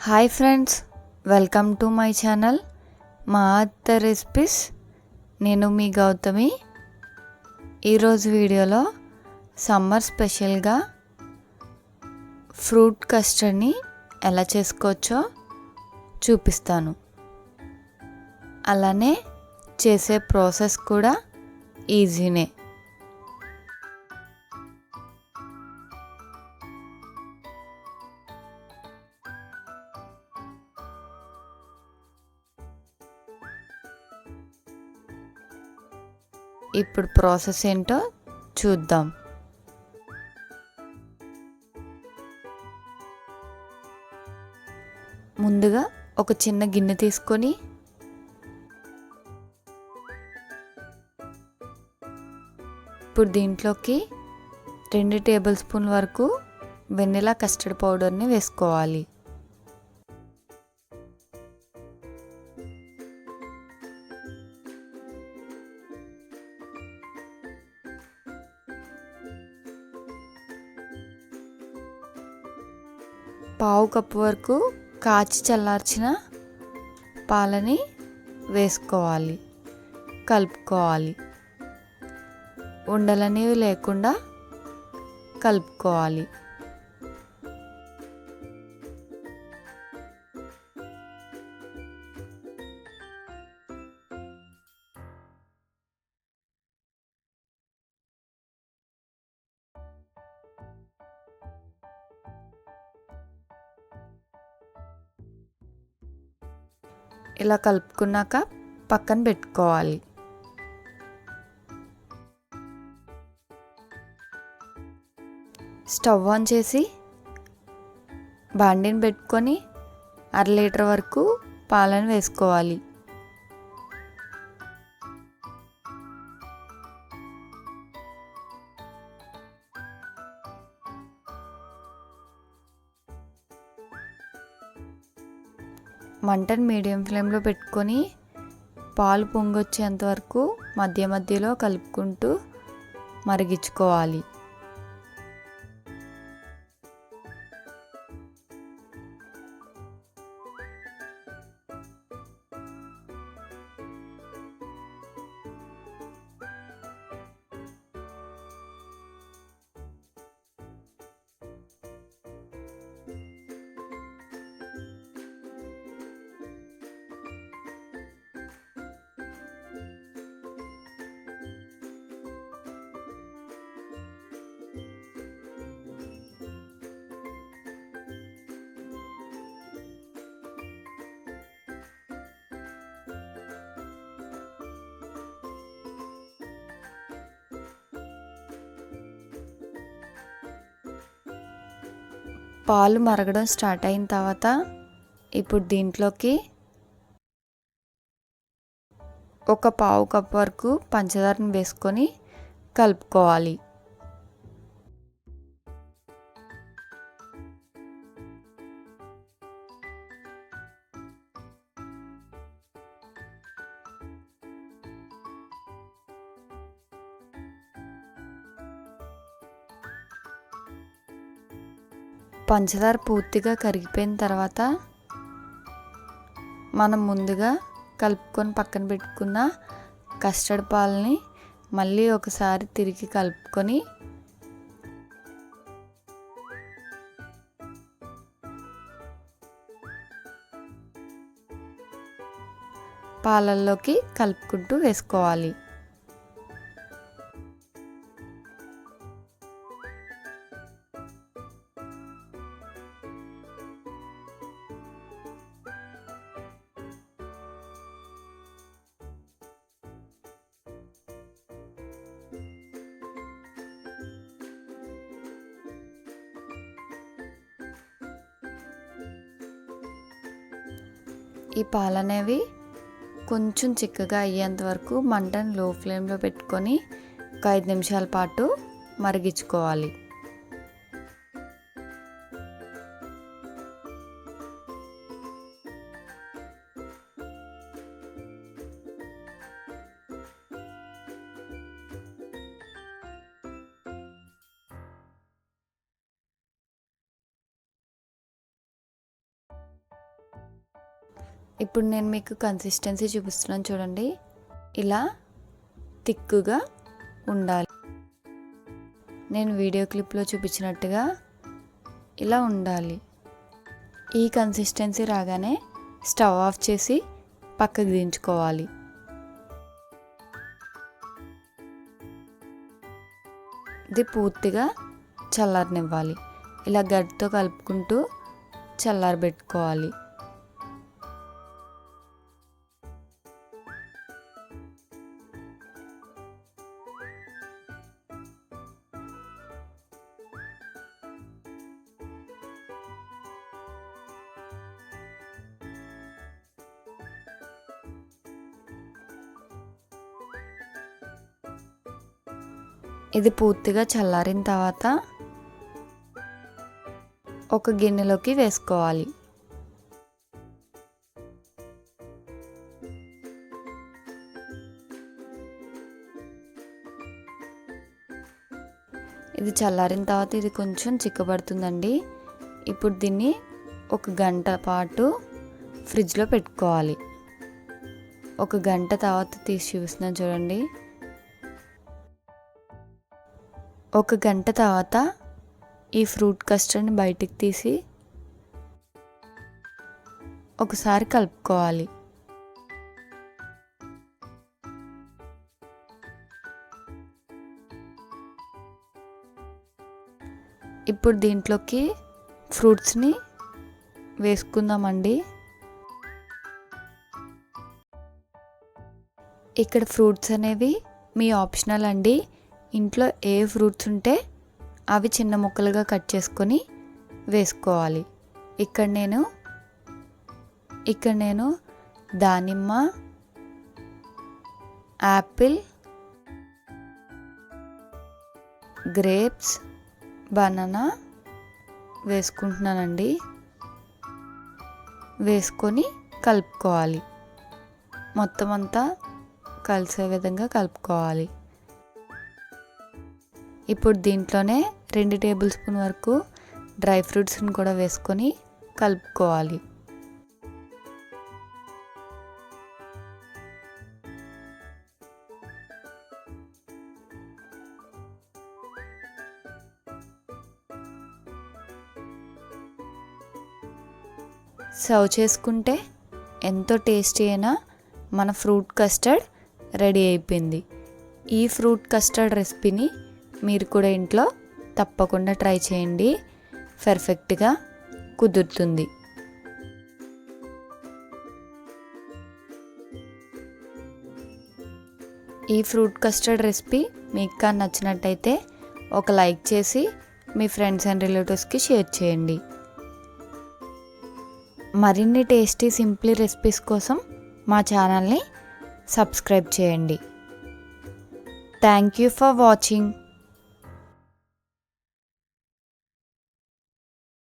Hi friends, welcome to my channel మా అత్త recipes. నేను మీ గౌతమి. ఈరోజు వీడియోలో సమ్మర్ స్పెషల్గా ఫ్రూట్ కస్టర్డ్ని ఎలా చేసుకోవచ్చో చూపిస్తాను. అలానే చేసే ప్రాసెస్ కూడా ఈజీనే. ఇప్పుడు ప్రాసెస్ ఏంటో చూద్దాం. ముందుగా ఒక చిన్న గిన్నె తీసుకొని ఇప్పుడు దీంట్లోకి 2 టేబుల్ స్పూన్ వరకు వెనిలా కస్టర్డ్ పౌడర్ని వేసుకోవాలి. పావు కప్పు వరకు కాచి చల్లార్చిన పాలని వేసుకోవాలి, కలుపుకోవాలి. ఉండలనేవి లేకుండా కలుపుకోవాలి. ఇలా కలుపుకున్నాక పక్కన పెట్టుకోవాలి. స్టవ్ ఆన్ చేసి బాండిని పెట్టుకొని 1/2 లీటర్ వరకు పాలను వేసుకోవాలి. మంటను మీడియం ఫ్లేమ్లో పెట్టుకొని పాలు పొంగొచ్చేంత వరకు మధ్య మధ్యలో కలుపుకుంటూ మరిగించుకోవాలి. పాలు మరగడం స్టార్ట్ అయిన తర్వాత ఇప్పుడు దీంట్లోకి ఒక పావు కప్ వరకు పంచదారని వేసుకొని కలుపుకోవాలి. పంచదార పూర్తిగా కరిగిపోయిన తర్వాత మనం ముందుగా కలుపుకొని పక్కన పెట్టుకున్న కస్టర్డ్ పాలని మళ్ళీ ఒకసారి తిరిగి కలుపుకొని పాలల్లోకి కలుపుకుంటూ వేసుకోవాలి. ఈ పాలు అనేవి కొంచెం చిక్కగా అయ్యేంత వరకు మంటను లో ఫ్లేమ్లో పెట్టుకొని ఒక 5 నిమిషాల పాటు మరిగించుకోవాలి. ఇప్పుడు నేను మీకు కన్సిస్టెన్సీ చూపిస్తున్నాను చూడండి. ఇలా థిక్గా ఉండాలి. నేను వీడియో క్లిప్లో చూపించినట్టుగా ఇలా ఉండాలి. ఈ కన్సిస్టెన్సీ రాగానే స్టవ్ ఆఫ్ చేసి పక్కకు దించుకోవాలి. ఇది పూర్తిగా చల్లారనివ్వాలి. ఇలా గరిటెతో కలుపుకుంటూ చల్లారబెట్టుకోవాలి. ఇది పూర్తిగా చల్లారిన తర్వాత ఒక గిన్నెలోకి వేసుకోవాలి. ఇది చల్లారిన తర్వాత ఇది కొంచెం చిక్కబడుతుందండి. ఇప్పుడు దీన్ని ఒక గంట పాటు ఫ్రిడ్జ్లో పెట్టుకోవాలి. ఒక గంట తర్వాత తీసి చూపిస్తున్నాను చూడండి. ఒక గంట తర్వాత ఈ ఫ్రూట్ కస్టర్డ్ని బయటికి తీసి ఒకసారి కలుపుకోవాలి. ఇప్పుడు దీంట్లోకి ఫ్రూట్స్ని వేసుకుందామండి. ఇక్కడ ఫ్రూట్స్ అనేవి మీ ఆప్షనల్ అండి. ఇంట్లో ఏ ఫ్రూట్స్ ఉంటే అవి చిన్న ముక్కలుగా కట్ చేసుకొని వేసుకోవాలి. ఇక్కడ నేను దానిమ్మ, యాపిల్, గ్రేప్స్, బనానా వేసుకుంటున్నానండి. వేసుకొని కలుపుకోవాలి. మొత్తం అంతా కలిసే విధంగా కలుపుకోవాలి. ఇప్పుడు దీంట్లోనే 2 టేబుల్ స్పూన్ వరకు డ్రై ఫ్రూట్స్ని కూడా వేసుకొని కలుపుకోవాలి. సర్వ్ చేసుకుంటే ఎంతో టేస్టీ అయిన మన ఫ్రూట్ కస్టర్డ్ రెడీ అయిపోయింది. ఈ ఫ్రూట్ కస్టర్డ్ రెసిపీని మీరు కూడా ఇంట్లో తప్పకుండా ట్రై చేయండి. పర్ఫెక్ట్గా కుదురుతుంది. ఈ ఫ్రూట్ కస్టర్డ్ రెసిపీ మీకు కానీ నచ్చినట్టయితే ఒక లైక్ చేసి మీ ఫ్రెండ్స్ అండ్ రిలేటివ్స్కి షేర్ చేయండి. మరిన్ని టేస్టీ సింప్లీ రెసిపీస్ కోసం మా ఛానల్ని సబ్స్క్రైబ్ చేయండి. Thank you for watching.